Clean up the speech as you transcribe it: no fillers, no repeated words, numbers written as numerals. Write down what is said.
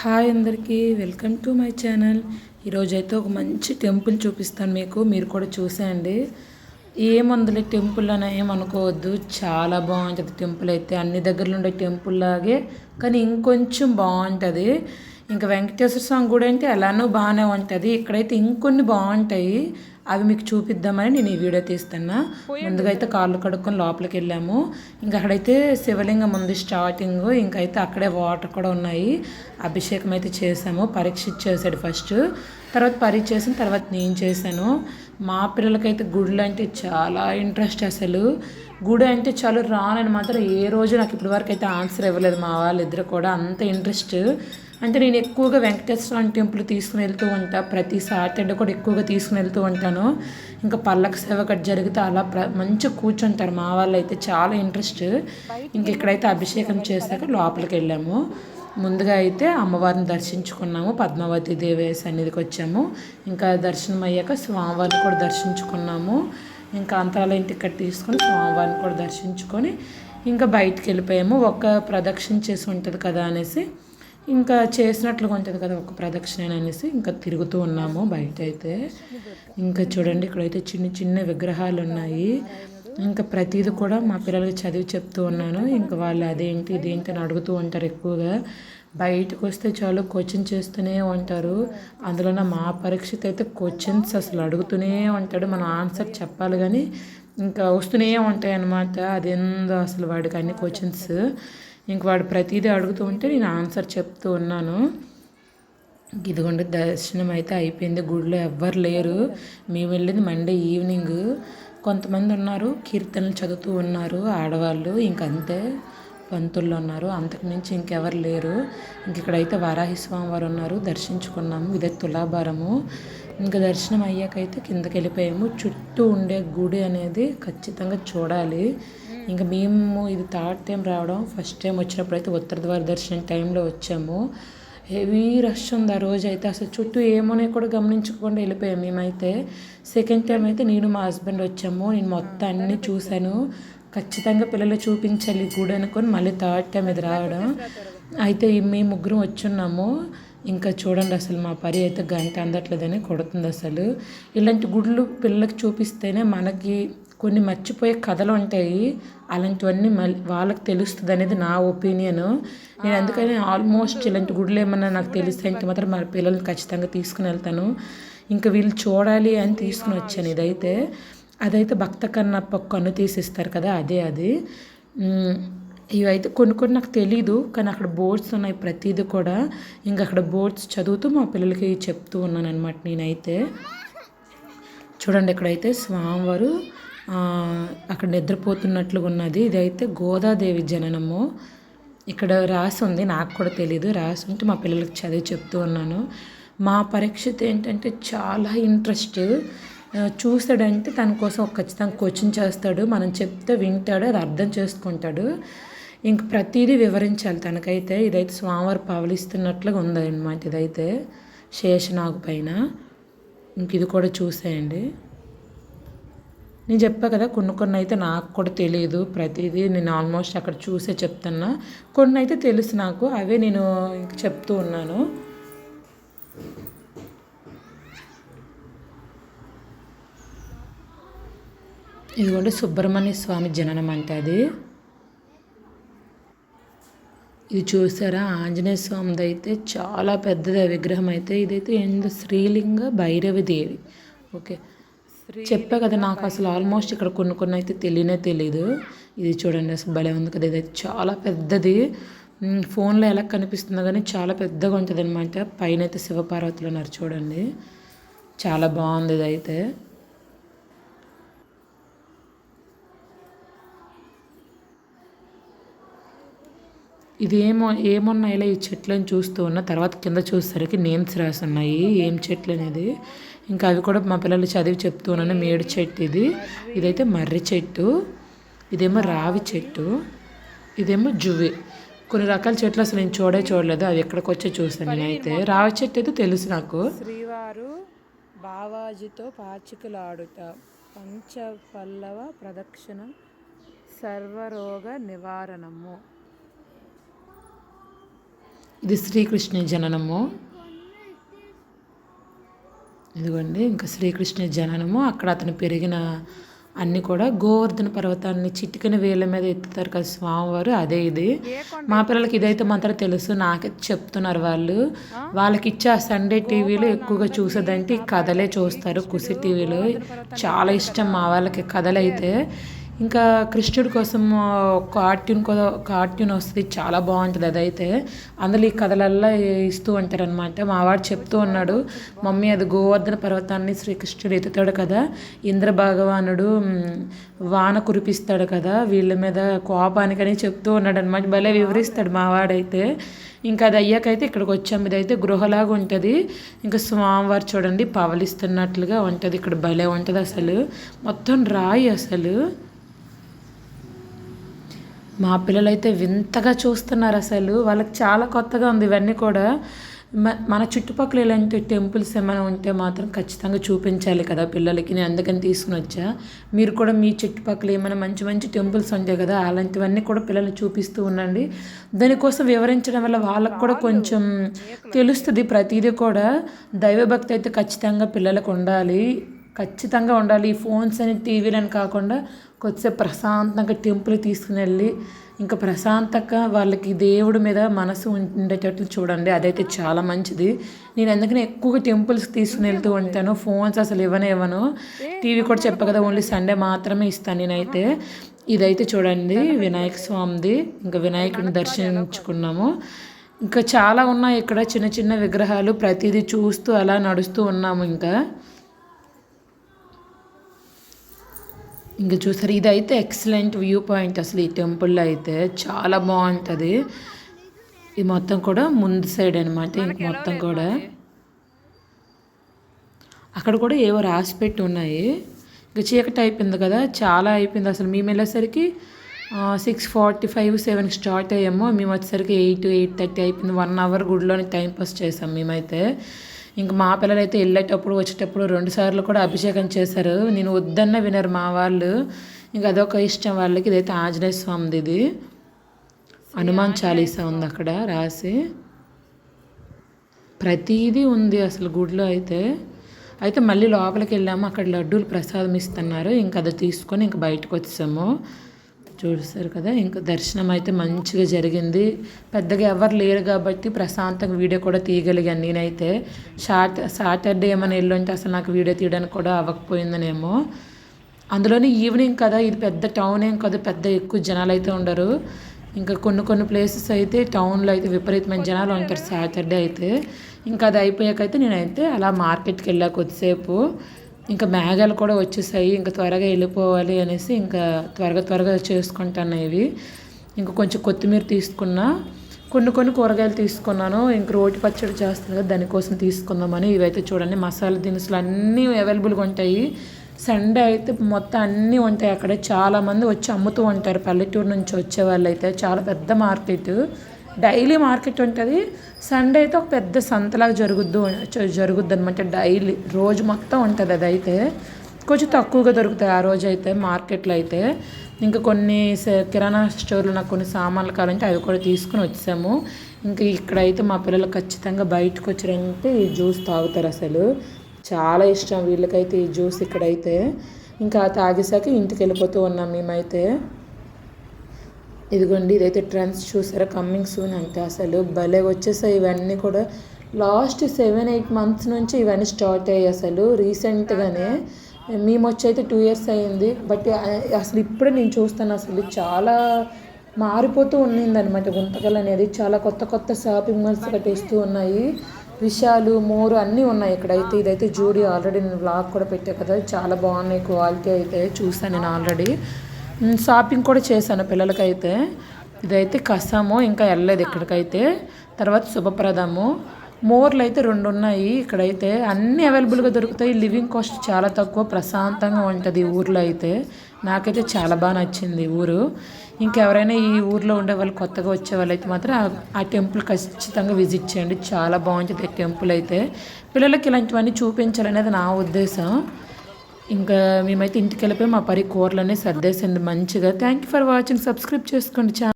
Hi అందరికీ welcome to my channel. ఈరోజైతే ఒక మంచి టెంపుల్ చూపిస్తాను మీకు, మీరు కూడా చూసేయండి. ఏముందిలే టెంపుల్ అని ఏమనుకోవద్దు, చాలా బాగుంటుంది టెంపుల్ అయితే. అన్ని దగ్గరలో ఉండే టెంపుల్ లాగే కానీ ఇంకొంచెం బాగుంటుంది. ఇంకా వెంకటేశ్వర స్వామి గుడి అంటే ఎలానో బాగానే ఉంటుంది, ఇక్కడైతే ఇంకొన్ని బాగుంటాయి. అవి మీకు చూపిద్దామని నేను ఈ వీడియో తీస్తున్నా. ముందుగా అయితే కాళ్ళు కడుక్కొని లోపలికి వెళ్ళాము. ఇంకా అక్కడైతే శివలింగం ఉంది స్టార్టింగ్, ఇంకైతే అక్కడే వాటర్ కూడా ఉన్నాయి. అభిషేకం అయితే చేసాము, పరీక్ష చేశాడు ఫస్ట్, తర్వాత పరీక్ష చేసిన తర్వాత నేను చేశాను. మా పిల్లలకైతే గుడులు అంటే చాలా ఇంట్రెస్ట్. అసలు గుడి అంటే చాలా రానని మాత్రం ఏ రోజు నాకు ఇప్పటివరకు అయితే ఆన్సర్ ఇవ్వలేదు మా వాళ్ళిద్దరు కూడా, అంత ఇంట్రెస్ట్. అంటే నేను ఎక్కువగా వెంకటేశ్వర స్వామి టెంపుల్ తీసుకుని వెళ్తూ ఉంటాను, ప్రతి సాటర్డే కూడా ఎక్కువగా తీసుకుని వెళ్తూ ఉంటాను. ఇంకా పల్లకి సేవ కట్ జరిగితే అలా మంచిగా కూర్చుంటారు మా వాళ్ళు అయితే, చాలా ఇంట్రెస్ట్. ఇంక ఇక్కడైతే అభిషేకం చేశాక లోపలికి వెళ్ళాము. ముందుగా అయితే అమ్మవారిని దర్శించుకున్నాము, పద్మావతి దేవి సన్నిధికి వచ్చాము. ఇంకా దర్శనం అయ్యాక స్వామివారిని కూడా దర్శించుకున్నాము. ఇంకా అంతరాలయం టికెట్ తీసుకొని స్వామివారిని కూడా దర్శించుకొని ఇంకా బయటికి వెళ్ళిపోయాము. ఒక ప్రదక్షిణ చేసి ఉంటుంది కదా అనేసి, ఇంకా చేసినట్లుగా ఉంటుంది కదా ఒక ప్రదక్షిణ అనేసి ఇంకా తిరుగుతూ ఉన్నాము బయట అయితే. ఇంకా చూడండి ఇక్కడైతే చిన్న చిన్న విగ్రహాలు ఉన్నాయి. ఇంకా ప్రతిదీ కూడా మా పిల్లలకి చదివి చెప్తూ ఉన్నాను. ఇంకా వాళ్ళు అదేంటి ఇదేంటి అని అడుగుతూ ఉంటారు ఎక్కువగా. బయటకు వస్తే చాలు క్వశ్చన్ చేస్తూనే ఉంటారు. అందులో మా పరీక్షతో అయితే క్వశ్చన్స్ అసలు అడుగుతూనే ఉంటాడు, మనం ఆన్సర్ చెప్పాలి కానీ ఇంకా వస్తూనే ఉంటాయి అన్నమాట. అదేందో అసలు వాడికి అన్ని క్వశ్చన్స్. ఇంక వాడు ప్రతిదీ అడుగుతూ ఉంటే నేను ఆన్సర్ చెప్తూ ఉన్నాను. ఇదిగోండి దర్శనం అయితే అయిపోయింది. గుడిలో ఎవ్వరు లేరు, మేము వెళ్ళింది మండే ఈవినింగ్. కొంతమంది ఉన్నారు కీర్తనలు చదువుతూ ఉన్నారు ఆడవాళ్ళు, ఇంకంతే పంతుల్లో ఉన్నారు, అంతకు మించి ఇంకెవరు లేరు. ఇంక ఇక్కడైతే వారాహి స్వామి వారు ఉన్నారు, దర్శించుకున్నాము. ఇదే తులాభారము. ఇంకా దర్శనం అయ్యాకైతే కిందకి వెళ్ళిపోయాము. చుట్టూ ఉండే గుడి అనేది ఖచ్చితంగా చూడాలి. ఇంకా మేము ఇది థర్డ్ టైం రావడం. ఫస్ట్ టైం వచ్చినప్పుడు అయితే ఉత్తర ద్వార దర్శనం టైంలో వచ్చాము. హెవీ రష్ ఉంది ఆ రోజు అయితే, అసలు చుట్టూ ఏమోనే కూడా గమనించకుండా వెళ్ళిపోయాము మేమైతే. సెకండ్ టైం అయితే నేను మా హస్బెండ్ వచ్చాము, నేను మొత్తం అన్నీ చూశాను. ఖచ్చితంగా పిల్లలు చూపించాలి గుడి అనుకొని మళ్ళీ థర్డ్ టైం ఇది రావడం. అయితే మేము ముగ్గురం వచ్చున్నాము. ఇంకా చూడండి అసలు మా పరి అయితే గంట అందట్లేదని కొడుతుంది అసలు. ఇలాంటి గుళ్ళు పిల్లలకి చూపిస్తేనే మనకి కొన్ని మర్చిపోయే కథలు ఉంటాయి, అలాంటివన్నీ వాళ్ళకి తెలుస్తుంది అనేది నా ఒపీనియన్. నేను అందుకని ఆల్మోస్ట్ ఇలాంటి గుడులు ఏమన్నా నాకు తెలిస్తే ఇంక మాత్రం మా పిల్లల్ని ఖచ్చితంగా తీసుకుని వెళ్తాను. ఇంకా వీళ్ళు చూడాలి అని తీసుకుని వచ్చాను. అదైతే భక్త కన్నప్ప కన్ను తీసిస్తారు కదా, అది. ఇవైతే కొన్ని నాకు తెలీదు, కానీ అక్కడ బోర్డ్స్ ఉన్నాయి ప్రతిదీ కూడా. ఇంకా అక్కడ బోర్డ్స్ చదువుతూ మా పిల్లలకి చెప్తూ ఉన్నాను అనమాట నేనైతే. చూడండి ఇక్కడైతే స్వామివారు అక్కడ నిద్రపోతున్నట్లుగా ఉన్నది. ఇదైతే గోదాదేవి జననము ఇక్కడ రాసి ఉంది, నాకు కూడా తెలీదు. రాసి ఉంటే మా పిల్లలకి చదివి చెప్తూ ఉన్నాను. మా పరీక్షిత ఏంటంటే చాలా ఇంట్రెస్ట్. చూస్తాడంటే తన కోసం ఖచ్చితంగా కోచింగ్ చేస్తాడు, మనం చెప్తే వింటాడు, అది అర్థం చేసుకుంటాడు. ఇంక ప్రతిదీ వివరించాలి తనకైతే. ఇదైతే స్వామివారు పవలిస్తున్నట్లుగా ఉంది అనమాట. ఇదైతే శేషనాగు పైన. ఇంక ఇది కూడా చూసేయండి. నేను చెప్పా కదా కొన్ని అయితే నాకు కూడా తెలియదు, ప్రతిదీ నేను ఆల్మోస్ట్ అక్కడ చూసే చెప్తున్నా. కొన్ని అయితే తెలుసు నాకు, అవే నేను ఇంక చెప్తూ ఉన్నాను. ఇదిగోండి సుబ్రహ్మణ్య స్వామి జననం అంటే అది. ఇది చూసారా ఆంజనేయ స్వామిది అయితే చాలా పెద్దది విగ్రహం అయితే. ఇదైతే శ్రీలింగ భైరవి దేవి. ఓకే, చెప్పా కదా నాకు అసలు ఆల్మోస్ట్ ఇక్కడ కొన్ని అయితే తెలియదు. ఇది చూడండి అసలు భలే ఉంది కదా, ఇదైతే చాలా పెద్దది. ఫోన్లో ఎలా కనిపిస్తుందో కానీ చాలా పెద్దగా ఉంటుంది అనమాట. పైన అయితే శివపార్వతులు ఉన్నారు చూడండి, చాలా బాగుంది ఇదైతే. ఇది ఏమన్నా ఇలా ఈ చెట్లను చూస్తూ ఉన్న తర్వాత కింద చూసేసరికి నేమ్స్ రాసి ఉన్నాయి ఏం చెట్లు అనేది. ఇంకా అవి కూడా మా పిల్లలు చదివి చెప్తూ ఉన్నాను. మేడి చెట్టు ఇదైతే మర్రి చెట్టు, ఇదేమో రావి చెట్టు, ఇదేమో జువ్వి. కొన్ని రకాల చెట్లు అసలు నేను చూడలేదు, అవి ఎక్కడికి వచ్చి చూసాను నేనైతే. రావి చెట్టు అయితే తెలుసు నాకు. శ్రీవారు బావాజీతో పాచికలాడుట, పంచపల్లవ ప్రదక్షిణ, సర్వరోగ నివారణము. ఇది శ్రీకృష్ణ జననము. ఇదిగోండి ఇంకా శ్రీకృష్ణ జననము. అక్కడ అతను పెరిగిన అన్నీ కూడా గోవర్ధన పర్వతాన్ని చిటికెన వేళ్ళ మీద ఎత్తుతారు కదా స్వామివారు, అదే ఇది. మా పిల్లలకి ఇదైతే మాత్రం తెలుసు, నాకైతే చెప్తున్నారు వాళ్ళు. వాళ్ళకి ఇచ్చే ఆ సండే టీవీలో ఎక్కువగా చూసేదంటే ఈ కథలే చూస్తారు. కుసి టీవీలో చాలా ఇష్టం మా వాళ్ళకి కథలు అయితే. ఇంకా కృష్ణుడి కోసం కార్టూన్ వస్తుంది, చాలా బాగుంటుంది అదైతే. అందులో ఈ కథలల్లా ఇస్తూ ఉంటారనమాట. మా వాడు చెప్తూ ఉన్నాడు, మమ్మీ అది గోవర్ధన పర్వతాన్ని శ్రీకృష్ణుడు ఎత్తుతాడు కదా, ఇంద్ర భగవానుడు వాన కురిపిస్తాడు కదా వీళ్ళ మీద కోపానికని చెప్తూ ఉన్నాడు అనమాట. భలే వివరిస్తాడు మా వాడైతే. ఇంకా అది అయ్యాకైతే ఇక్కడికి వచ్చాము. ఇదైతే గృహలాగా ఉంటుంది. ఇంకా స్వామివారు చూడండి పవలిస్తున్నట్లుగా ఉంటుంది. ఇక్కడ భలే ఉంటుంది అసలు, మొత్తం రాయి అసలు. మా పిల్లలైతే వింతగా చూస్తున్నారు అసలు, వాళ్ళకి చాలా కొత్తగా ఉంది ఇవన్నీ కూడా. మన చుట్టుపక్కల ఇలాంటి టెంపుల్స్ ఏమైనా ఉంటే మాత్రం ఖచ్చితంగా చూపించాలి కదా పిల్లలకి, నేను అందుకని తీసుకుని వచ్చా. మీరు కూడా మీ చుట్టుపక్కల ఏమైనా మంచి మంచి టెంపుల్స్ ఉంటాయి కదా, అలాంటివన్నీ కూడా పిల్లలు చూపిస్తూ ఉండండి. దానికోసం వివరించడం వల్ల వాళ్ళకు కూడా కొంచెం తెలుస్తుంది ప్రతిదీ కూడా. దైవభక్తి అయితే ఖచ్చితంగా పిల్లలకు ఖచ్చితంగా ఉండాలి. ఈ ఫోన్స్ అని టీవీలని కాకుండా కొద్దిసేపు ప్రశాంతంగా టెంపుల్ తీసుకుని వెళ్ళి ఇంకా ప్రశాంతంగా వాళ్ళకి దేవుడి మీద మనసు ఉండేటట్లు చూడండి, అదైతే చాలా మంచిది. నేను అందుకని ఎక్కువగా టెంపుల్స్ తీసుకుని వెళ్తూ ఉంటాను. ఫోన్స్ అసలు ఇవ్వను. టీవీ కూడా చెప్పా కదా, ఓన్లీ సండే మాత్రమే ఇస్తాను నేనైతే. ఇదైతే చూడండి వినాయక స్వామిది. ఇంకా వినాయకుడిని దర్శించుకున్నాము. ఇంకా చాలా ఉన్నాయి ఇక్కడ చిన్న చిన్న విగ్రహాలు, ప్రతిదీ చూస్తూ అలా నడుస్తూ ఉన్నాము. ఇంకా చూసారు, ఇదైతే ఎక్సలెంట్ వ్యూ పాయింట్ అసలు. ఈ టెంపుల్లో అయితే చాలా బాగుంటుంది. ఇది మొత్తం కూడా ముందు సైడ్ అనమాట. ఇంక మొత్తం కూడా అక్కడ కూడా ఏవో రాసి పెట్టి ఉన్నాయి. ఇంకా చీకటి అయిపోయింది కదా, చాలా అయిపోయింది అసలు. మేము వెళ్ళేసరికి 6:45, 7కి స్టార్ట్ అయ్యాము. మేము వచ్చేసరికి 8:30 అయిపోయింది. 1 అవర్ గుడిలోని టైం పాస్ చేసాం మేమైతే. ఇంక మా పిల్లలైతే వెళ్ళేటప్పుడు వచ్చేటప్పుడు 2 సార్లు కూడా అభిషేకం చేశారు. నేను వద్దన్న వినరు మా వాళ్ళు. ఇంకా అదొక ఇష్టం వాళ్ళకి. ఇదైతే ఆంజనేయ స్వామిది. ఇది హనుమాన్ చాలీసా ఉంది అక్కడ రాసి, ప్రతిదీ ఉంది అసలు గుడిలో అయితే మళ్ళీ లోపలికి వెళ్ళాము. అక్కడ లడ్డూలు ప్రసాదం ఇస్తున్నారు. ఇంకా అది తీసుకొని ఇంకా బయటకు వచ్చాము. చూస్తారు కదా, ఇంకా దర్శనం అయితే మంచిగా జరిగింది. పెద్దగా ఎవరు లేరు కాబట్టి ప్రశాంతంగా వీడియో కూడా తీయగలిగాను నేనైతే. సాటర్డే ఏమైనా వెళ్ళుంటే అసలు నాకు వీడియో తీయడానికి కూడా అవ్వకపోయిందనేమో. అందులోని ఈవినింగ్ కదా, ఇది పెద్ద టౌన్ ఏం కదా, పెద్ద ఎక్కువ జనాలు అయితే ఉండరు. ఇంకా కొన్ని ప్లేసెస్ అయితే టౌన్లో అయితే విపరీతమైన జనాలు ఉంటారు సాటర్డే అయితే. ఇంకా అది అయిపోయాకైతే నేనైతే అలా మార్కెట్కి వెళ్ళా కొద్దిసేపు. ఇంకా మేఘాలు కూడా వచ్చేసాయి. ఇంకా త్వరగా వెళ్ళిపోవాలి అనేసి ఇంకా త్వరగా చేసుకుంటాను ఇవి. ఇంకా కొంచెం కొత్తిమీర తీసుకున్నా, కొన్ని కూరగాయలు తీసుకున్నాను. ఇంక రోటి పచ్చడి చేస్తాను కదా, దానికోసం తీసుకుందామని. ఇవైతే చూడండి మసాలా దినుసులు అన్నీ అవైలబుల్గా ఉంటాయి. సండే అయితే మొత్తం అన్నీ ఉంటాయి అక్కడ. చాలామంది వచ్చి అమ్ముతూ ఉంటారు పల్లెటూరు నుంచి వచ్చే వాళ్ళు అయితే. చాలా పెద్ద మార్కెట్, డైలీ మార్కెట్ ఉంటుంది. సండే అయితే ఒక పెద్ద సంతలాగా జరుగుద్ది అనమాట. డైలీ రోజు మొత్తం ఉంటుంది. అదైతే కొంచెం తక్కువగా దొరుకుతాయి ఆ రోజు అయితే మార్కెట్లో అయితే. ఇంకా కొన్ని కిరాణా స్టోర్లో నాకు కొన్ని సామాన్లు కావాలంటే అవి కూడా తీసుకుని వచ్చాము. ఇంకా ఇక్కడైతే మా పిల్లలు ఖచ్చితంగా బయటకు వచ్చారంటే ఈ జ్యూస్ తాగుతారు అసలు. చాలా ఇష్టం వీళ్ళకైతే ఈ జ్యూస్ ఇక్కడైతే. ఇంకా తాగేసాక ఇంటికి వెళ్ళిపోతూ ఉన్నాం మేమైతే. ఇదిగోండి, ఇదైతే ట్రెండ్స్ చూసారా, కమ్మింగ్ సూన్ అంటే అసలు భలే వచ్చేసాయి ఇవన్నీ కూడా. లాస్ట్ 7-8 మంత్స్ నుంచి ఇవన్నీ స్టార్ట్ అయ్యాయి అసలు. రీసెంట్గానే మేము వచ్చి అయితే 2 years అయింది. బట్ అసలు ఇప్పుడే నేను చూస్తాను అసలు చాలా మారిపోతూ ఉన్నిందనమాట గుంతకల్ అనేది. చాలా కొత్త షాపింగ్ మాల్స్ కట్టేస్తూ ఉన్నాయి. విశాలు, మోరు అన్నీ ఉన్నాయి ఇక్కడైతే. ఇదైతే జూడి ఆల్రెడీ నేను వ్లాగ్ కూడా పెట్టా కదా, చాలా బాగున్నాయి క్వాలిటీ అయితే. చూసాను నేను ఆల్రెడీ, షాపింగ్ కూడా చేశాను పిల్లలకైతే. ఇదైతే కసాము, ఇంకా వెళ్ళలేదు ఇక్కడికైతే. తర్వాత శుభప్రదము, మోర్లు అయితే 2 ఉన్నాయి ఇక్కడైతే. అన్నీ అవైలబుల్గా దొరుకుతాయి. లివింగ్ కాస్ట్ చాలా తక్కువ, ప్రశాంతంగా ఉంటుంది ఈ ఊర్లో అయితే. నాకైతే చాలా బాగా నచ్చింది ఊరు. ఇంకెవరైనా ఈ ఊర్లో ఉండే వాళ్ళు కొత్తగా వచ్చే వాళ్ళైతే మాత్రం ఆ టెంపుల్ ఖచ్చితంగా విజిట్ చేయండి. చాలా బాగుంటుంది టెంపుల్ అయితే. పిల్లలకి ఇలాంటివన్నీ చూపించాలనేది నా ఉద్దేశం. ఇంకా మేమైతే ఇంటికి వెళ్ళిపోయి మా కూరలన్నీ సర్దేసింది మంచిగా. Thank you for watching. Subscribe చేసుకోండి ఛానల్.